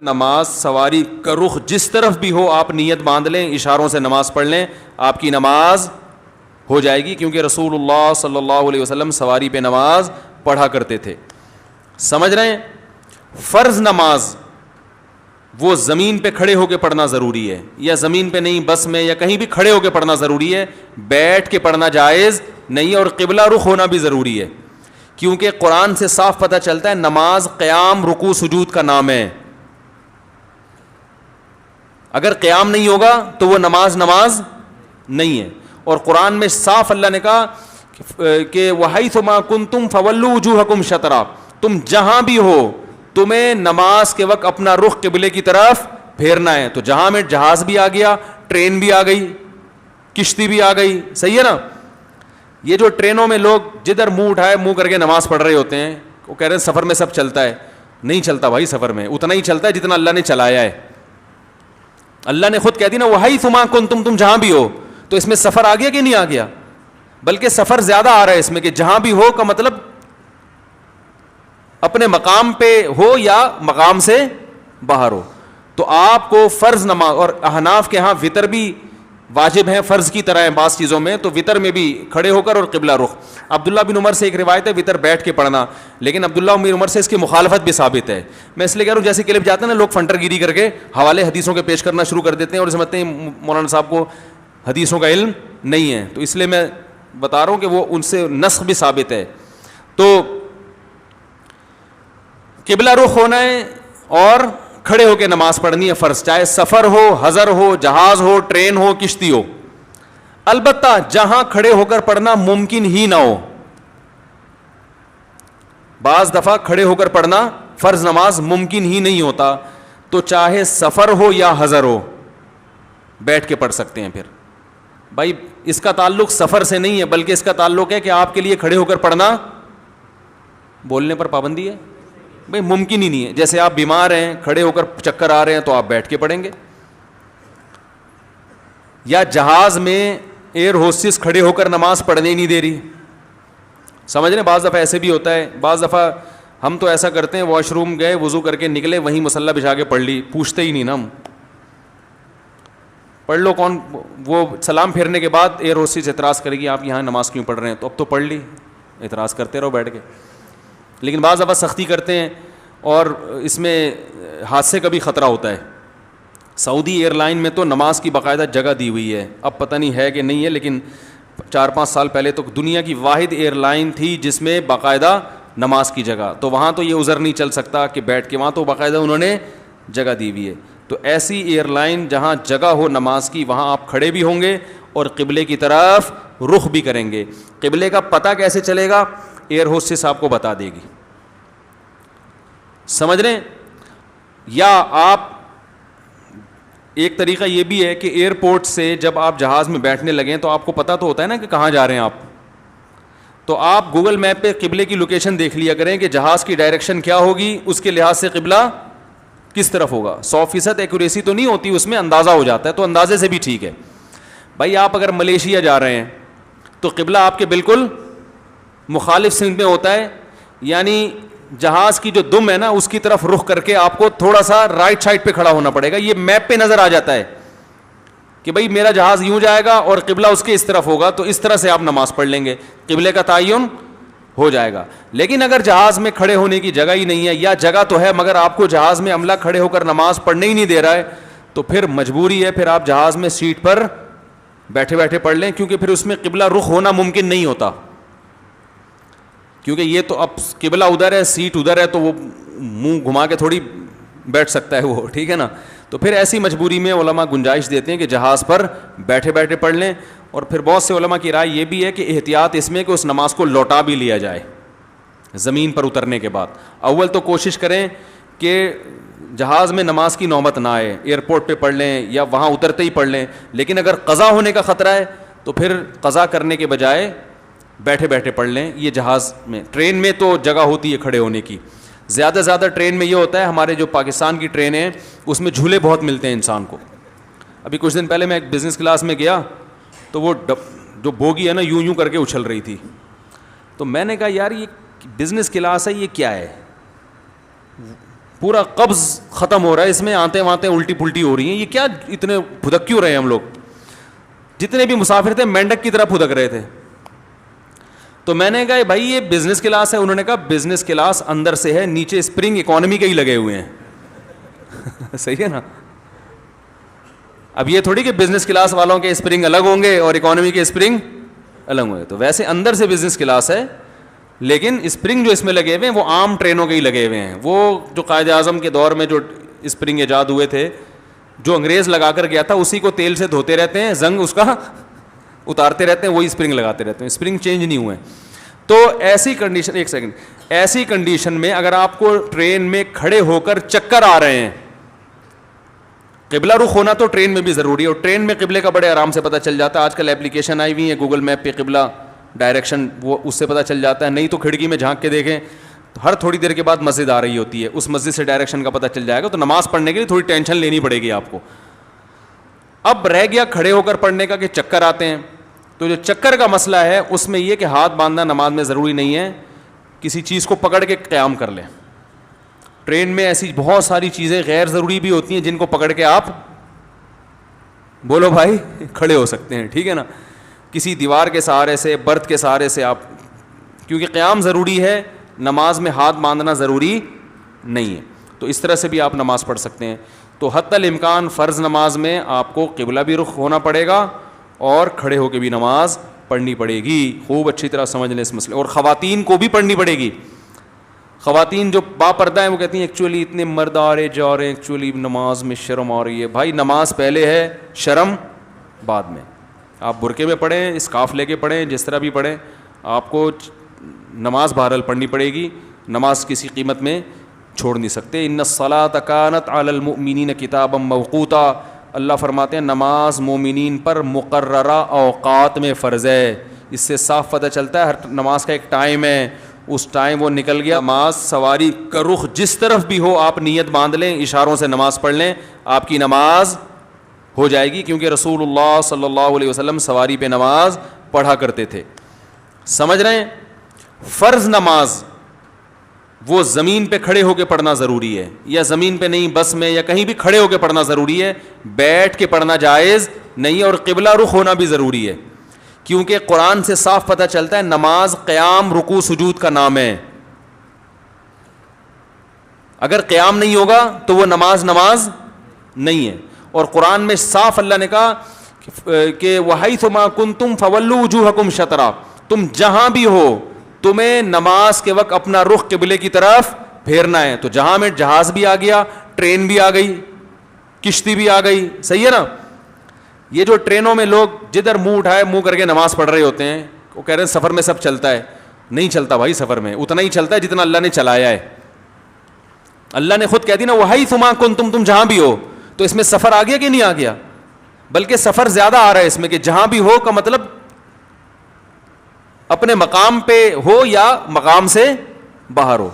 نماز سواری کا رخ جس طرف بھی ہو آپ نیت باندھ لیں, اشاروں سے نماز پڑھ لیں, آپ کی نماز ہو جائے گی, کیونکہ رسول اللہ صلی اللہ علیہ وسلم سواری پہ نماز پڑھا کرتے تھے. سمجھ رہے ہیں؟ فرض نماز وہ زمین پہ کھڑے ہو کے پڑھنا ضروری ہے, یا زمین پہ نہیں بس میں یا کہیں بھی کھڑے ہو کے پڑھنا ضروری ہے, بیٹھ کے پڑھنا جائز نہیں ہے, اور قبلہ رخ ہونا بھی ضروری ہے, کیونکہ قرآن سے صاف پتہ چلتا ہے نماز قیام رکوع سجود کا نام ہے. اگر قیام نہیں ہوگا تو وہ نماز نہیں ہے. اور قرآن میں صاف اللہ نے کہا کہ وَحَيْثُ مَا كُنْتُمْ فَوَلُّوا وُجُوهَكُمْ شَطْرًا, تم جہاں بھی ہو تمہیں نماز کے وقت اپنا رخ قبلے کی طرف پھیرنا ہے. تو جہاں میں جہاز بھی آ گیا, ٹرین بھی آ گئی, کشتی بھی آ گئی, صحیح ہے نا. یہ جو ٹرینوں میں لوگ جدھر منہ اٹھائے منہ کر کے نماز پڑھ رہے ہوتے ہیں, وہ کہہ رہے ہیں سفر میں سب چلتا ہے. نہیں چلتا بھائی, سفر میں اتنا ہی چلتا ہے جتنا اللہ نے چلایا ہے. اللہ نے خود کہہ دی نا وَحَيْثُ مَا كُنْتُمْ, تم جہاں بھی ہو. تو اس میں سفر آ گیا کہ نہیں آ گیا؟ بلکہ سفر زیادہ آ رہا ہے اس میں, کہ جہاں بھی ہو کا مطلب اپنے مقام پہ ہو یا مقام سے باہر ہو. تو آپ کو فرض نماز, اور احناف کے ہاں وطر بھی واجب ہیں فرض کی طرح ہیں بعض چیزوں میں, تو وطر میں بھی کھڑے ہو کر اور قبلہ رخ. عبداللہ بن عمر سے ایک روایت ہے وطر بیٹھ کے پڑھنا, لیکن عبداللہ بن عمر سے اس کی مخالفت بھی ثابت ہے. میں اس لیے کہہ رہا ہوں جیسے کلپ جاتے ہیں نا لوگ فنٹر گیری کر کے حوالے حدیثوں کے پیش کرنا شروع کر دیتے ہیں اور سمجھتے ہیں مولانا صاحب کو حدیثوں کا علم نہیں ہے, تو اس لیے میں بتا رہا ہوں کہ وہ ان سے نسخ بھی ثابت ہے. تو قبلہ رخ ہونا ہے اور کھڑے ہو کے نماز پڑھنی ہے فرض, چاہے سفر ہو, حضر ہو, جہاز ہو, ٹرین ہو, کشتی ہو. البتہ جہاں کھڑے ہو کر پڑھنا ممکن ہی نہ ہو, بعض دفعہ کھڑے ہو کر پڑھنا فرض نماز ممکن ہی نہیں ہوتا, تو چاہے سفر ہو یا حضر ہو بیٹھ کے پڑھ سکتے ہیں. پھر بھائی اس کا تعلق سفر سے نہیں ہے, بلکہ اس کا تعلق ہے کہ آپ کے لیے کھڑے ہو کر پڑھنا بولنے پر پابندی ہے. بھائی ممکن ہی نہیں ہے, جیسے آپ بیمار ہیں کھڑے ہو کر چکر آ رہے ہیں تو آپ بیٹھ کے پڑھیں گے. یا جہاز میں ایئر ہوسٹس کھڑے ہو کر نماز پڑھنے ہی نہیں دے رہی, سمجھ رہے ہیں. بعض دفعہ ایسے بھی ہوتا ہے, بعض دفعہ ہم تو ایسا کرتے ہیں واش روم گئے وضو کر کے نکلے وہیں مصلی بچھا کے پڑھ لی, پوچھتے ہی نہیں نا ہم, پڑھ لو کون. وہ سلام پھیرنے کے بعد ایئر ہوسٹس اعتراض کرے گی آپ یہاں نماز کیوں پڑھ رہے ہیں, تو اب تو پڑھ لی, اعتراض کرتے رہو بیٹھ کے. لیکن بعض دفعہ سختی کرتے ہیں اور اس میں حادثے کا بھی خطرہ ہوتا ہے. سعودی ایئر لائن میں تو نماز کی باقاعدہ جگہ دی ہوئی ہے, اب پتہ نہیں ہے کہ نہیں ہے, لیکن 4-5 سال پہلے تو دنیا کی واحد ایئر لائن تھی جس میں باقاعدہ نماز کی جگہ, تو وہاں تو یہ عذر نہیں چل سکتا کہ بیٹھ کے, وہاں تو باقاعدہ انہوں نے جگہ دی ہوئی ہے. تو ایسی ایئر لائن جہاں جگہ ہو نماز کی وہاں آپ کھڑے بھی ہوں گے اور قبلے کی طرف رخ بھی کریں گے. قبلے کا پتہ کیسے چلے گا؟ ایئر ہوسٹس آپ کو بتا دے گی, سمجھ رہے ہیں. یا آپ ایک طریقہ یہ بھی ہے کہ ایئرپورٹ سے جب آپ جہاز میں بیٹھنے لگیں تو آپ کو پتہ تو ہوتا ہے نا کہ کہاں جا رہے ہیں آپ, تو آپ گوگل میپ پہ قبلے کی لوکیشن دیکھ لیا کریں کہ جہاز کی ڈائریکشن کیا ہوگی, اس کے لحاظ سے قبلہ کس طرف ہوگا. 100% ایکوریسی تو نہیں ہوتی اس میں, اندازہ ہو جاتا ہے, تو اندازے سے بھی ٹھیک ہے. بھائی آپ اگر ملیشیا جا رہے ہیں تو قبلہ آپ کے بالکل مخالف سمت میں ہوتا ہے, یعنی جہاز کی جو دم ہے نا اس کی طرف رخ کر کے آپ کو تھوڑا سا رائٹ سائڈ پہ کھڑا ہونا پڑے گا. یہ میپ پہ نظر آ جاتا ہے کہ بھئی میرا جہاز یوں جائے گا اور قبلہ اس کے اس طرف ہوگا, تو اس طرح سے آپ نماز پڑھ لیں گے, قبلے کا تعین ہو جائے گا. لیکن اگر جہاز میں کھڑے ہونے کی جگہ ہی نہیں ہے, یا جگہ تو ہے مگر آپ کو جہاز میں عملہ کھڑے ہو کر نماز پڑھنے ہی نہیں دے رہا ہے, تو پھر مجبوری ہے پھر آپ جہاز میں سیٹ پر بیٹھے بیٹھے پڑھ لیں, کیونکہ پھر اس میں قبلہ رخ ہونا ممکن نہیں ہوتا, کیونکہ یہ تو اب قبلہ ادھر ہے سیٹ ادھر ہے, تو وہ منہ گھما کے تھوڑی بیٹھ سکتا ہے وہ, ٹھیک ہے نا. تو پھر ایسی مجبوری میں علماء گنجائش دیتے ہیں کہ جہاز پر بیٹھے بیٹھے پڑھ لیں. اور پھر بہت سے علماء کی رائے یہ بھی ہے کہ احتیاط اس میں کہ اس نماز کو لوٹا بھی لیا جائے زمین پر اترنے کے بعد. اول تو کوشش کریں کہ جہاز میں نماز کی نوبت نہ آئے, ایئرپورٹ پہ پڑھ لیں یا وہاں اترتے ہی پڑھ لیں. لیکن اگر قضا ہونے کا خطرہ ہے تو پھر قضا کرنے کے بجائے بیٹھے بیٹھے پڑھ لیں. یہ جہاز میں, ٹرین میں تو جگہ ہوتی ہے کھڑے ہونے کی, زیادہ سے زیادہ ٹرین میں یہ ہوتا ہے, ہمارے جو پاکستان کی ٹرینیں ہیں اس میں جھولے بہت ملتے ہیں انسان کو. ابھی کچھ دن پہلے میں ایک بزنس کلاس میں گیا تو وہ جو بوگی ہے نا یوں کر کے اچھل رہی تھی, تو میں نے کہا یار یہ بزنس کلاس ہے یہ کیا ہے, پورا قبض ختم ہو رہا ہے اس میں, آتے وانتے الٹی پلٹی ہو رہی ہیں, یہ کیا اتنے پھدک کیوں رہے ہیں ہم لوگ؟ جتنے بھی مسافر تھے مینڈک کی طرح پھدک رہے تھے. تو میں نے کہا بھائی یہ بزنس کلاس ہے. انہوں نے کہا بزنس کلاس اندر سے ہے, نیچے اسپرنگ اکانومی کے ہی لگے ہوئے ہیں. صحیح ہے نا. اب یہ تھوڑی کہ بزنس کلاس والوں کے اسپرنگ الگ ہوں گے اور اکانومی کے اسپرنگ الگ ہوں گے. تو ویسے اندر سے بزنس کلاس ہے, لیکن اسپرنگ جو اس میں لگے ہوئے ہیں وہ عام ٹرینوں کے ہی لگے ہوئے ہیں. وہ جو قائد اعظم کے دور میں جو اسپرنگ ایجاد ہوئے تھے, جو انگریز لگا کر گیا تھا, اسی کو تیل سے دھوتے رہتے ہیں, زنگ اس کا اتارتے رہتے ہیں, وہی اسپرنگ لگاتے رہتے ہیں, اسپرنگ چینج نہیں ہوئے. تو ایسی کنڈیشن, ایک سیکنڈ, ایسی کنڈیشن میں اگر آپ کو ٹرین میں کھڑے ہو کر چکر آ رہے ہیں, قبلہ رخ ہونا تو ٹرین میں بھی ضروری ہے, اور ٹرین میں قبلے کا بڑے آرام سے پتہ چل جاتا ہے. آج کل اپلیکیشن آئی ہوئی ہے گوگل میپ پہ قبلہ ڈائریکشن, وہ اس سے پتہ چل جاتا ہے. نہیں تو کھڑکی میں جھانک کے دیکھیں تو ہر تھوڑی دیر کے بعد مسجد آ رہی ہوتی ہے, اس مسجد سے ڈائریکشن کا پتہ چل جائے گا. تو نماز پڑھنے کے لیے تھوڑی ٹینشن لینی پڑے گی آپ کو. اب رہ گیا کھڑے ہو کر پڑھنے کا کہ چکر آتے ہیں. تو جو چکر کا مسئلہ ہے اس میں یہ کہ ہاتھ باندھنا نماز میں ضروری نہیں ہے, کسی چیز کو پکڑ کے قیام کر لیں. ٹرین میں ایسی بہت ساری چیزیں غیر ضروری بھی ہوتی ہیں جن کو پکڑ کے آپ بولو بھائی کھڑے ہو سکتے ہیں, ٹھیک ہے نا. کسی دیوار کے سہارے سے, برتھ کے سہارے سے آپ, کیونکہ قیام ضروری ہے, نماز میں ہاتھ باندھنا ضروری نہیں ہے. تو اس طرح سے بھی آپ نماز پڑھ سکتے ہیں. تو حتی الامکان فرض نماز میں آپ کو قبلہ بھی رخ ہونا پڑے گا اور کھڑے ہو کے بھی نماز پڑھنی پڑے گی. خوب اچھی طرح سمجھ لیں اس مسئلے. اور خواتین کو بھی پڑھنی پڑے گی. خواتین جو با پردہ ہیں وہ کہتی ہیں ایکچولی اتنے مرد آ رہے جا رہے ہیں, ایکچولی نماز میں شرم آ رہی ہے. بھائی نماز پہلے ہے, شرم بعد میں. آپ برقعے میں پڑھیں, اسکارف لے کے پڑھیں, جس طرح بھی پڑھیں, آپ کو نماز بہرحال پڑھنی پڑے گی. نماز کسی قیمت میں چھوڑ نہیں سکتے. ان الصلاۃ کانت علی المؤمنین کتابا موقوتا, اللہ فرماتے ہیں نماز مومنین پر مقررہ اوقات میں فرض ہے. اس سے صاف پتہ چلتا ہے ہر نماز کا ایک ٹائم ہے, اس ٹائم وہ نکل گیا. نماز سواری کا رخ جس طرف بھی ہو آپ نیت باندھ لیں, اشاروں سے نماز پڑھ لیں, آپ کی نماز ہو جائے گی. کیونکہ رسول اللہ صلی اللہ علیہ وسلم سواری پہ نماز پڑھا کرتے تھے. سمجھ رہے ہیں؟ فرض نماز وہ زمین پہ کھڑے ہو کے پڑھنا ضروری ہے, یا زمین پہ نہیں بس میں یا کہیں بھی کھڑے ہو کے پڑھنا ضروری ہے, بیٹھ کے پڑھنا جائز نہیں ہے. اور قبلہ رخ ہونا بھی ضروری ہے, کیونکہ قرآن سے صاف پتہ چلتا ہے نماز قیام رکوع سجود کا نام ہے. اگر قیام نہیں ہوگا تو وہ نماز نہیں ہے. اور قرآن میں صاف اللہ نے کہا کہ وَحَيْثُ مَا كُنْتُمْ فَوَلُّوا وُجُوهَكُمْ شَطْرًا, تم جہاں بھی ہو تمہیں نماز کے وقت اپنا رخ قبلے کی طرف پھیرنا ہے. تو جہاں میں جہاز بھی آ گیا, ٹرین بھی آ گئی, کشتی بھی آ گئی, صحیح ہے نا. یہ جو ٹرینوں میں لوگ جدھر منہ اٹھائے منہ کر کے نماز پڑھ رہے ہوتے ہیں, وہ کہہ رہے ہیں سفر میں سب چلتا ہے. نہیں چلتا بھائی, سفر میں اتنا ہی چلتا ہے جتنا اللہ نے چلایا ہے. اللہ نے خود کہہ دی نا وَحَيْثُ مَا كُنْتُمْ, تم جہاں بھی ہو. تو اس میں سفر آ گیا کہ نہیں آ گیا؟ بلکہ سفر زیادہ آ رہا ہے اس میں, کہ جہاں بھی ہو کا مطلب اپنے مقام پہ ہو یا مقام سے باہر ہو.